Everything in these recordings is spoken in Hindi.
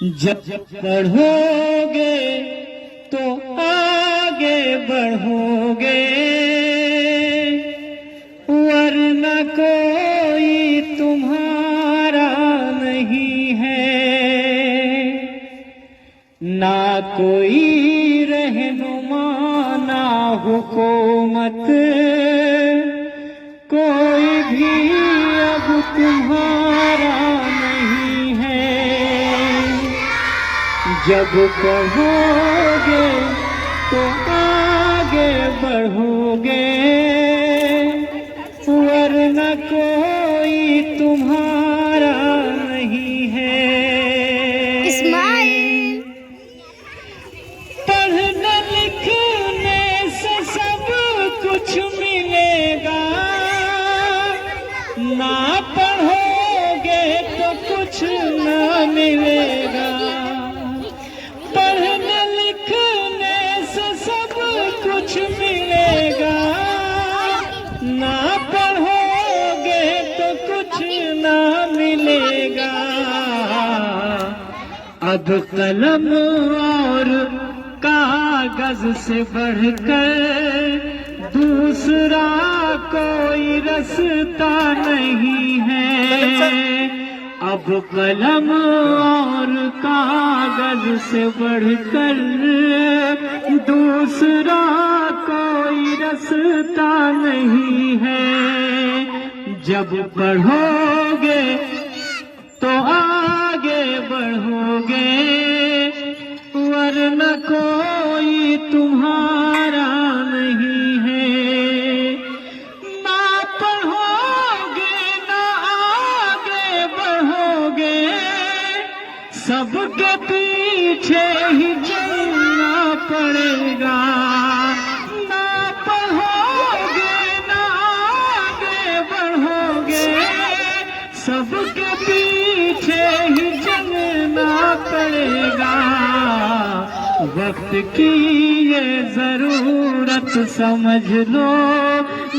जब पढ़ोगे तो आगे बढ़ोगे, वरना कोई तुम्हारा नहीं है। ना कोई रहनुमा ना हुकूमत, कोई भी अब तुम्हारा नहीं है। जब पढ़ोगे तो आगे बढ़ोगे, वरना कोई तुम्हारा नहीं है। पढ़ने लिखने से सब कुछ मिलेगा, ना पढ़ोगे तो कुछ ना मिलेगा। पढ़ने लिखने से सब कुछ मिलेगा, ना पढ़ोगे तो कुछ ना मिलेगा। अब कलम और कागज से बढ़कर दूसरा कोई रास्ता नहीं है। अब कलम और कागज से बढ़कर दूसरा कोई रास्ता नहीं है। जब पढ़ोगे तो आगे बढ़ोगे, वरना कोई तुम्हारा नहीं है। ना पढ़ोगे ना आगे बढ़ोगे, सबके पीछे ही चलना पड़ेगा। ना पढ़ोगे ना आगे बढ़ोगे, सबके पीछे ही चलना पड़ेगा। वक्त की ये जरूरत समझ लो,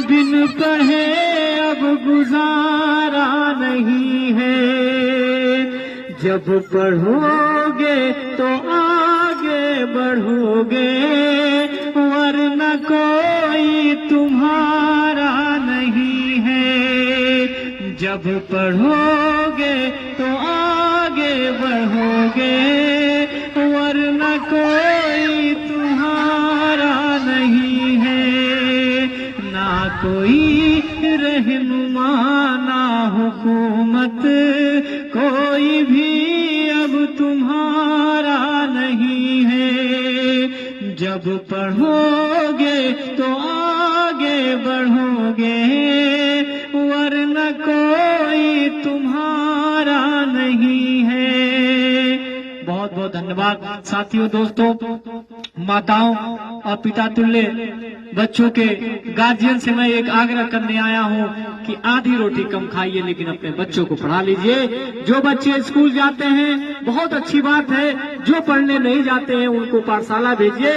बिन पढ़े अब गुजारा नहीं है। जब पढ़ोगे तो आगे बढ़ोगे, वरना कोई तुम्हारा नहीं है। जब पढ़ोगे तो आगे बढ़ोगे, वरना कोई तुम्हारा नहीं है। ना कोई रहनुमा ना हुकूमत, कोई भी अब तुम्हारा नहीं है। जब पढ़ोगे तो आगे बढ़ोगे, वरना कोई तुम्हारा नहीं है। बहुत बहुत धन्यवाद साथियों, दोस्तों, माताओं और पिता तुल्य बच्चों के गार्जियन से मैं एक आग्रह करने आया हूं कि आधी रोटी कम खाइए, लेकिन अपने बच्चों को पढ़ा लीजिए। जो बच्चे स्कूल जाते हैं बहुत अच्छी बात है, जो पढ़ने नहीं जाते हैं उनको पाठशाला भेजिए।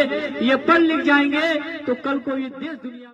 ये पढ़ लिख जाएंगे तो कल को ये देश दुनिया